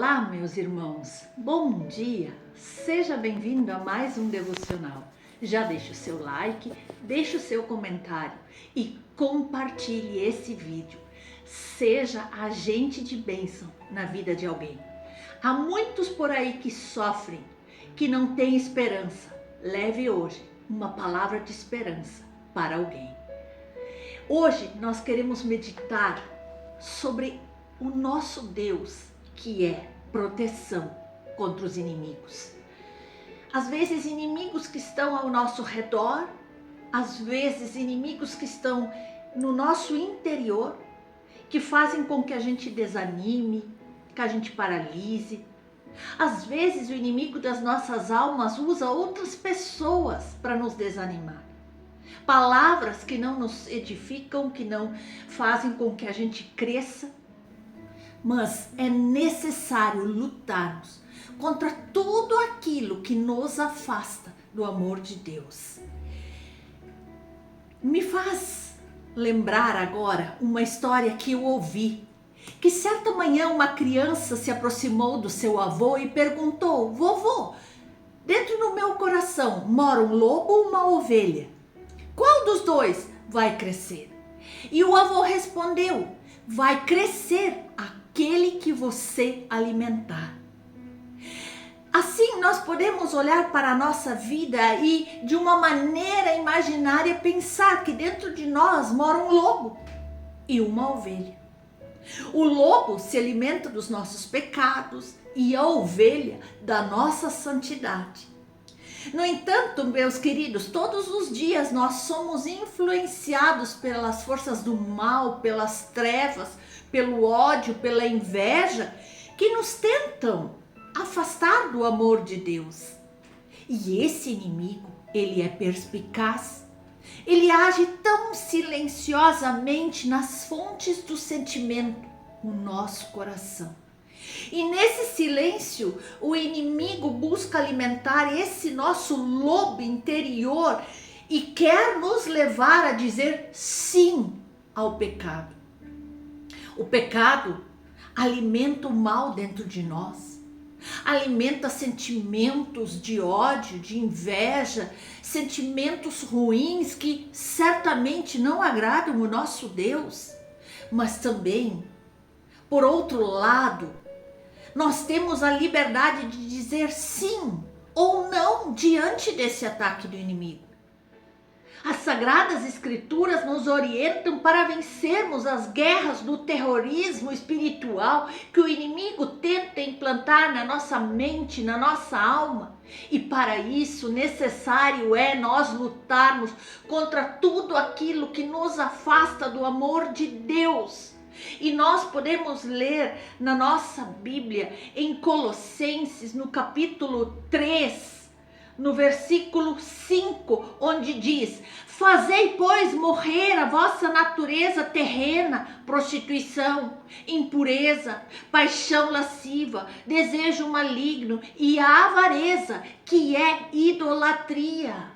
Olá, meus irmãos, bom dia, seja bem-vindo a mais um devocional. Já deixa o seu like, deixa o seu comentário e compartilhe esse vídeo. Seja agente de bênção na vida de alguém. Há muitos por aí que sofrem, que não têm esperança. Leve hoje uma palavra de esperança para alguém. Hoje nós queremos meditar sobre o nosso Deus, que é proteção contra os inimigos. Às vezes inimigos que estão ao nosso redor, às vezes inimigos que estão no nosso interior, que fazem com que a gente desanime, que a gente paralise. Às vezes o inimigo das nossas almas usa outras pessoas para nos desanimar. Palavras que não nos edificam, que não fazem com que a gente cresça. Mas é necessário lutarmos contra tudo aquilo que nos afasta do amor de Deus. Me faz lembrar agora uma história que eu ouvi, que certa manhã uma criança se aproximou do seu avô e perguntou: vovô, dentro do meu coração mora um lobo ou uma ovelha? Qual dos dois vai crescer? E o avô respondeu: vai crescer aquele que você alimentar. Assim nós podemos olhar para a nossa vida e de uma maneira imaginária pensar que dentro de nós mora um lobo e uma ovelha. O lobo se alimenta dos nossos pecados e a ovelha da nossa santidade. No entanto, meus queridos, todos os dias nós somos influenciados pelas forças do mal, pelas trevas, pelo ódio, pela inveja, que nos tentam afastar do amor de Deus. E esse inimigo, ele é perspicaz. Ele age tão silenciosamente nas fontes do sentimento, o nosso coração. E nesse silêncio, o inimigo busca alimentar esse nosso lobo interior e quer nos levar a dizer sim ao pecado. O pecado alimenta o mal dentro de nós, alimenta sentimentos de ódio, de inveja, sentimentos ruins que certamente não agradam o nosso Deus. Mas também, por outro lado, nós temos a liberdade de dizer sim ou não diante desse ataque do inimigo. As Sagradas Escrituras nos orientam para vencermos as guerras do terrorismo espiritual que o inimigo tenta implantar na nossa mente, na nossa alma. E para isso necessário é nós lutarmos contra tudo aquilo que nos afasta do amor de Deus. E nós podemos ler na nossa Bíblia, em Colossenses, no capítulo 3, no versículo 5, onde diz: fazei, pois, morrer a vossa natureza terrena, prostituição, impureza, paixão lasciva, desejo maligno e a avareza, que é idolatria.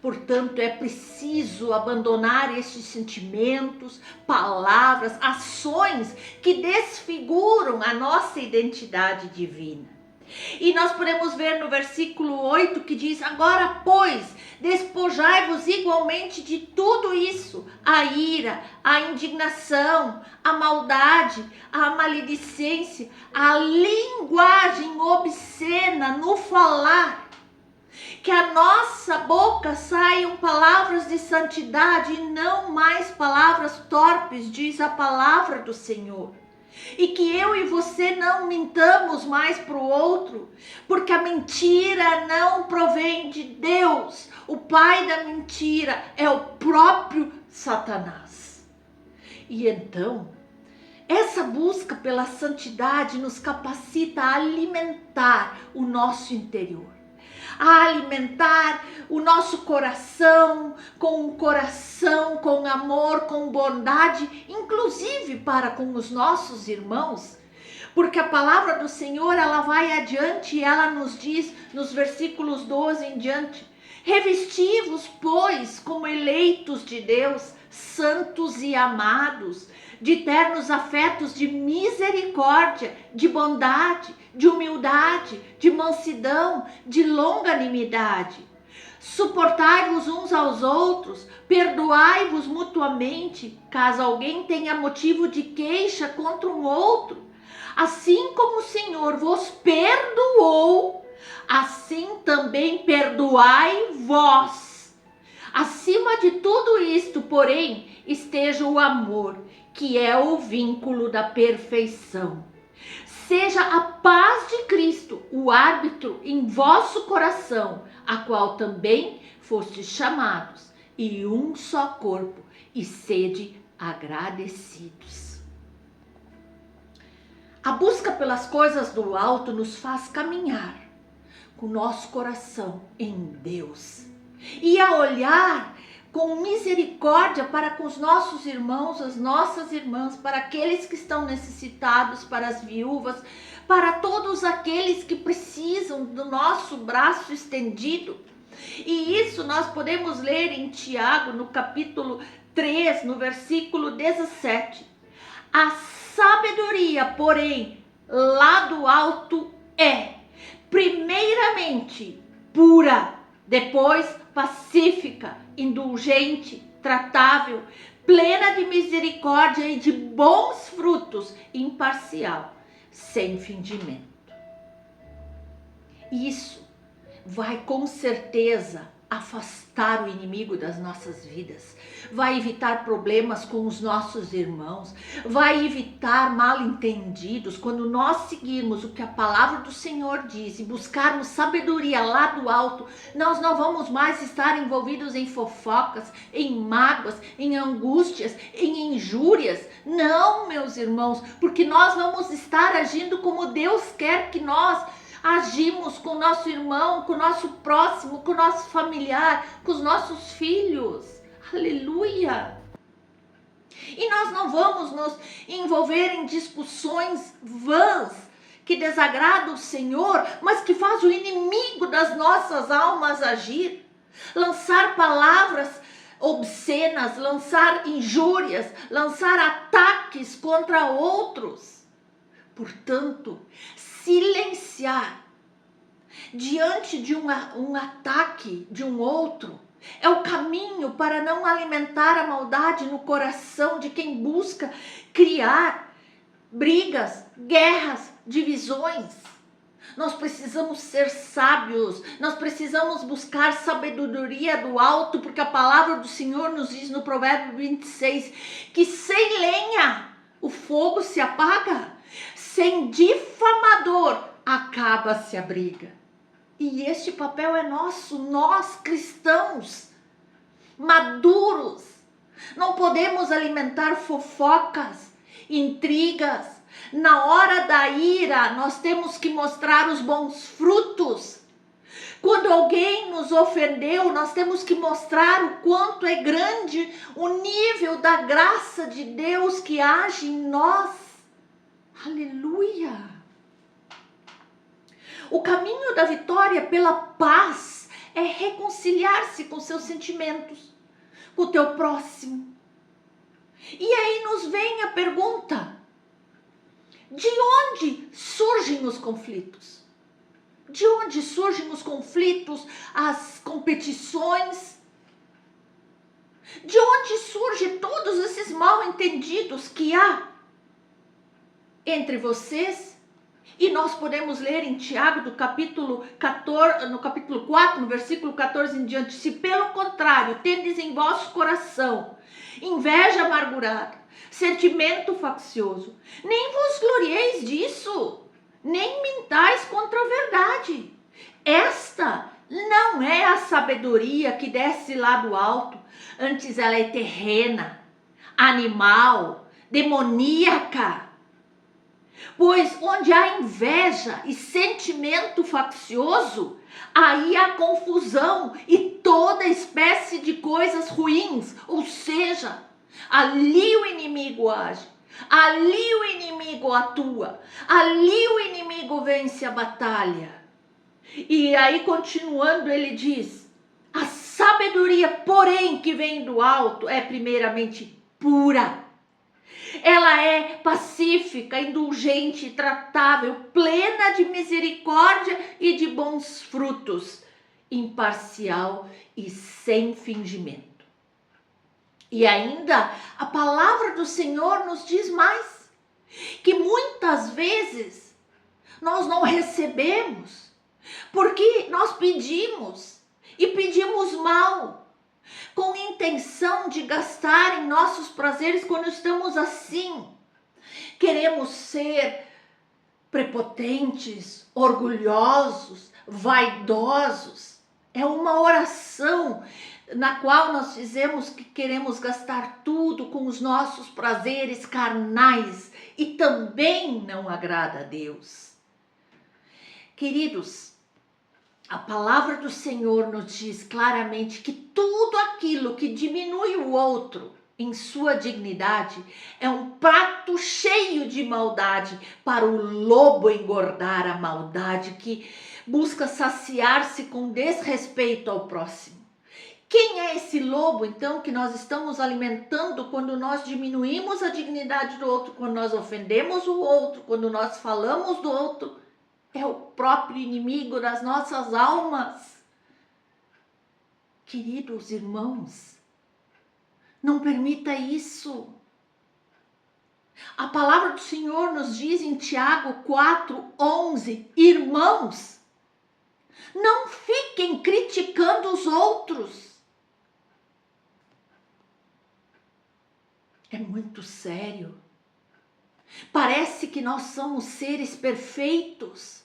Portanto, é preciso abandonar estes sentimentos, palavras, ações que desfiguram a nossa identidade divina. E nós podemos ver no versículo 8 que diz: agora, pois, despojai-vos igualmente de tudo isso, a ira, a indignação, a maldade, a maledicência, a linguagem obscena no falar. Que a nossa boca saiam palavras de santidade e não mais palavras torpes, diz a palavra do Senhor. E que eu e você não mintamos mais para o outro, porque a mentira não provém de Deus. O pai da mentira é o próprio Satanás. E então, essa busca pela santidade nos capacita a alimentar o nosso interior, a alimentar o nosso coração com amor, com bondade, inclusive para com os nossos irmãos, porque a palavra do Senhor, ela vai adiante e ela nos diz nos versículos 12 em diante: revesti-vos, pois, como eleitos de Deus, santos e amados, de ternos afetos de misericórdia, de bondade, de humildade, de mansidão, de longanimidade. Suportai-vos uns aos outros, perdoai-vos mutuamente, caso alguém tenha motivo de queixa contra um outro. Assim como o Senhor vos perdoou, assim também perdoai vós. Acima de tudo isto, porém, esteja o amor, que é o vínculo da perfeição. Seja a paz de Cristo o árbitro em vosso coração, a qual também fostes chamados, e um só corpo, e sede agradecidos. A busca pelas coisas do alto nos faz caminhar com nosso coração em Deus e a olhar com misericórdia para com os nossos irmãos, as nossas irmãs, para aqueles que estão necessitados, para as viúvas, para todos aqueles que precisam do nosso braço estendido. E isso nós podemos ler em Tiago, no capítulo 3, no versículo 17. A sabedoria, porém, lá do alto é, primeiramente, pura, depois pacífica, indulgente, tratável, plena de misericórdia e de bons frutos, imparcial, sem fingimento. Isso vai com certeza afastar o inimigo das nossas vidas, vai evitar problemas com os nossos irmãos, vai evitar mal-entendidos. Quando nós seguirmos o que a palavra do Senhor diz e buscarmos sabedoria lá do alto, nós não vamos mais estar envolvidos em fofocas, em mágoas, em angústias, em injúrias. Não, meus irmãos, porque nós vamos estar agindo como Deus quer que nós agimos com o nosso irmão, com o nosso próximo, com o nosso familiar, com os nossos filhos. Aleluia! E nós não vamos nos envolver em discussões vãs que desagradam o Senhor, mas que faz o inimigo das nossas almas agir. Lançar palavras obscenas, lançar injúrias, lançar ataques contra outros. Portanto, silenciar diante de um ataque de um outro é o caminho para não alimentar a maldade no coração de quem busca criar brigas, guerras, divisões. Nós precisamos ser sábios, nós precisamos buscar sabedoria do alto, porque a palavra do Senhor nos diz no Provérbio 26 que sem lenha o fogo se apaga, sem difamador acaba-se a briga. E este papel é nosso, nós cristãos maduros. Não podemos alimentar fofocas, intrigas. Na hora da ira, nós temos que mostrar os bons frutos. Quando alguém nos ofendeu, nós temos que mostrar o quanto é grande o nível da graça de Deus que age em nós. Aleluia! O caminho da vitória pela paz é reconciliar-se com seus sentimentos, com o teu próximo. E aí nos vem a pergunta: de onde surgem os conflitos? De onde surgem os conflitos, as competições? De onde surgem todos esses mal-entendidos que há entre vocês? E nós podemos ler em Tiago, no capítulo 4, no versículo 14 em diante: se pelo contrário tendes em vosso coração inveja amargurada, sentimento faccioso, nem vos glorieis disso, nem mintais contra a verdade. Esta não é a sabedoria que desce lá do alto, antes ela é terrena, animal, demoníaca. Pois onde há inveja e sentimento faccioso, aí há confusão e toda espécie de coisas ruins. Ou seja, ali o inimigo age, ali o inimigo atua, ali o inimigo vence a batalha. E aí, continuando, ele diz: a sabedoria, porém, que vem do alto é primeiramente pura. Ela é pacífica, indulgente, tratável, plena de misericórdia e de bons frutos, imparcial e sem fingimento. E ainda a palavra do Senhor nos diz mais, que muitas vezes nós não recebemos, porque nós pedimos e pedimos mal, com intenção de gastar em nossos prazeres quando estamos assim. Queremos ser prepotentes, orgulhosos, vaidosos. É uma oração na qual nós dizemos que queremos gastar tudo com os nossos prazeres carnais e também não agrada a Deus. Queridos, a palavra do Senhor nos diz claramente que tudo aquilo que diminui o outro em sua dignidade é um prato cheio de maldade para o lobo engordar a maldade que busca saciar-se com desrespeito ao próximo. Quem é esse lobo, então, que nós estamos alimentando quando nós diminuímos a dignidade do outro, quando nós ofendemos o outro, quando nós falamos do outro? É o próprio inimigo das nossas almas. Queridos irmãos, não permita isso. A palavra do Senhor nos diz em Tiago 4:11, irmãos, não fiquem criticando os outros. É muito sério. Parece que nós somos seres perfeitos.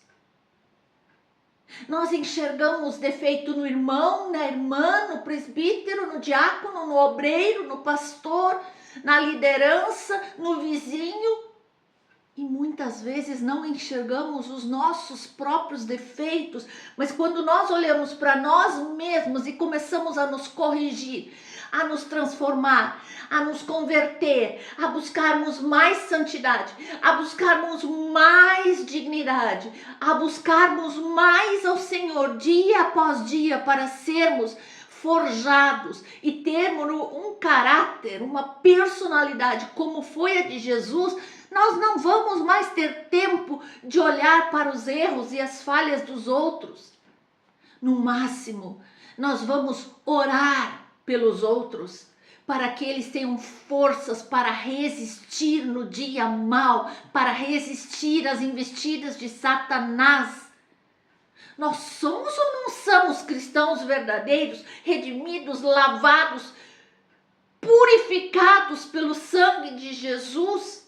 Nós enxergamos defeito no irmão, na irmã, no presbítero, no diácono, no obreiro, no pastor, na liderança, no vizinho. E muitas vezes não enxergamos os nossos próprios defeitos, mas quando nós olhamos para nós mesmos e começamos a nos corrigir, a nos transformar, a nos converter, a buscarmos mais santidade, a buscarmos mais dignidade, a buscarmos mais ao Senhor dia após dia para sermos forjados e termos um caráter, uma personalidade como foi a de Jesus, nós não vamos mais ter tempo de olhar para os erros e as falhas dos outros. No máximo, nós vamos orar pelos outros, para que eles tenham forças para resistir no dia mau, para resistir às investidas de Satanás. Nós somos ou não somos cristãos verdadeiros, redimidos, lavados, purificados pelo sangue de Jesus?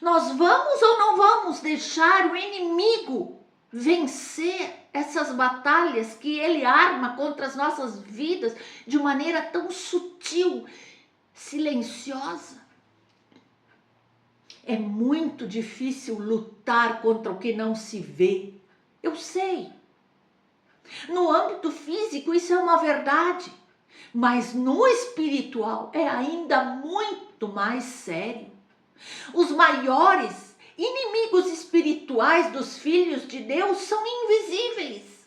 Nós vamos ou não vamos deixar o inimigo vencer essas batalhas que ele arma contra as nossas vidas de maneira tão sutil, silenciosa? É muito difícil lutar contra o que não se vê. Eu sei. No âmbito físico isso é uma verdade, mas no espiritual é ainda muito mais sério. Os maiores inimigos espirituais dos filhos de Deus são invisíveis.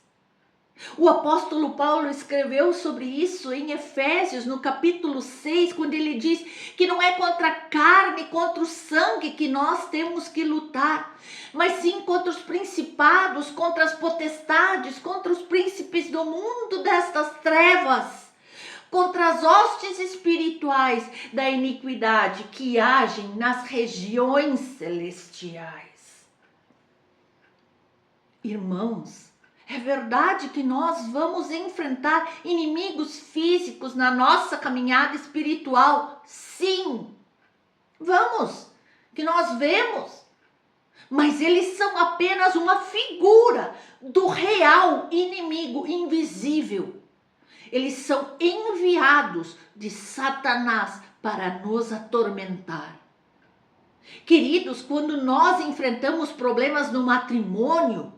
O apóstolo Paulo escreveu sobre isso em Efésios, no capítulo 6, quando ele diz que não é contra a carne, contra o sangue que nós temos que lutar, mas sim contra os principados, contra as potestades, contra os príncipes do mundo destas trevas, contra as hostes espirituais da iniquidade que agem nas regiões celestiais. Irmãos, é verdade que nós vamos enfrentar inimigos físicos na nossa caminhada espiritual. Sim, vamos, que nós vemos. Mas eles são apenas uma figura do real inimigo invisível. Eles são enviados de Satanás para nos atormentar. Queridos, quando nós enfrentamos problemas no matrimônio,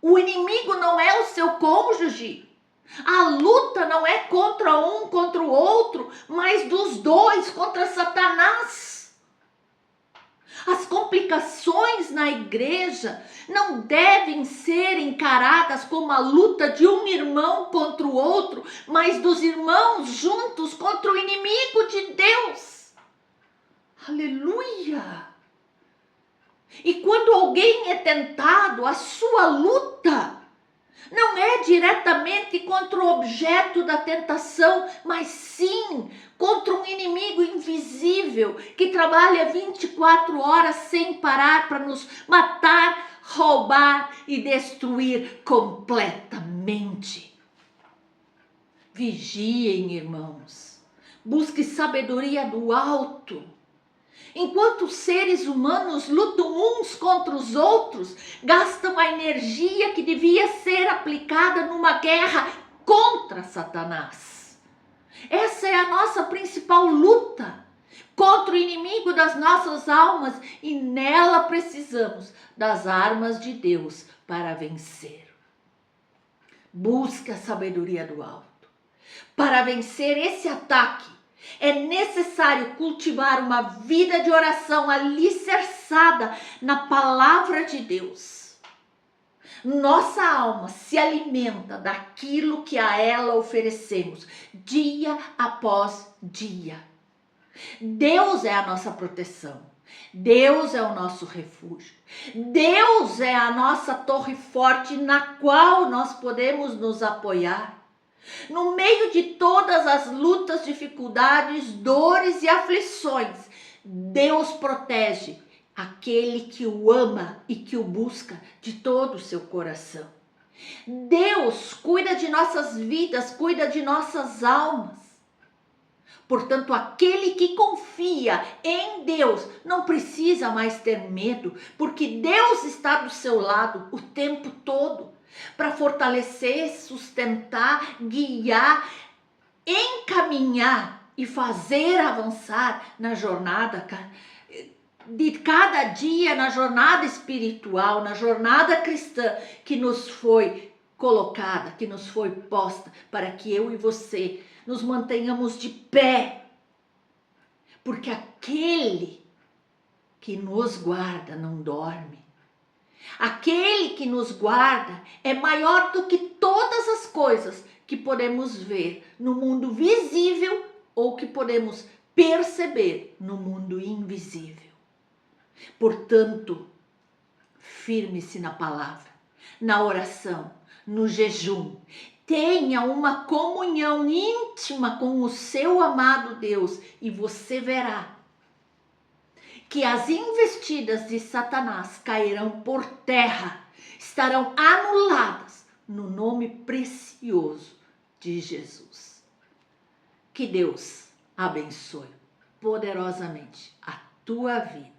o inimigo não é o seu cônjuge. A luta não é contra um, contra o outro, mas dos dois contra Satanás. As complicações na igreja não devem ser encaradas como a luta de um irmão contra o outro, mas dos irmãos juntos contra o inimigo de Deus. Aleluia! E quando alguém é tentado, a sua luta não é diretamente contra o objeto da tentação, mas sim contra um inimigo invisível que trabalha 24 horas sem parar para nos matar, roubar e destruir completamente. Vigiem, irmãos. Busque sabedoria do alto. Enquanto os seres humanos lutam uns contra os outros, gastam a energia que devia ser aplicada numa guerra contra Satanás. Essa é a nossa principal luta contra o inimigo das nossas almas e nela precisamos das armas de Deus para vencer. Busque a sabedoria do alto. Para vencer esse ataque, é necessário cultivar uma vida de oração alicerçada na palavra de Deus. Nossa alma se alimenta daquilo que a ela oferecemos, dia após dia. Deus é a nossa proteção. Deus é o nosso refúgio. Deus é a nossa torre forte na qual nós podemos nos apoiar. No meio de todas as lutas, dificuldades, dores e aflições, Deus protege aquele que o ama e que o busca de todo o seu coração. Deus cuida de nossas vidas, cuida de nossas almas. Portanto, aquele que confia em Deus não precisa mais ter medo, porque Deus está do seu lado o tempo todo para fortalecer, sustentar, guiar, encaminhar e fazer avançar na jornada de cada dia, na jornada espiritual, na jornada cristã que nos foi colocada, que nos foi posta para que eu e você nos mantenhamos de pé, porque aquele que nos guarda não dorme. Aquele que nos guarda é maior do que todas as coisas que podemos ver no mundo visível ou que podemos perceber no mundo invisível. Portanto, firme-se na palavra, na oração, no jejum. Tenha uma comunhão íntima com o seu amado Deus e você verá que as investidas de Satanás cairão por terra, estarão anuladas no nome precioso de Jesus. Que Deus abençoe poderosamente a tua vida.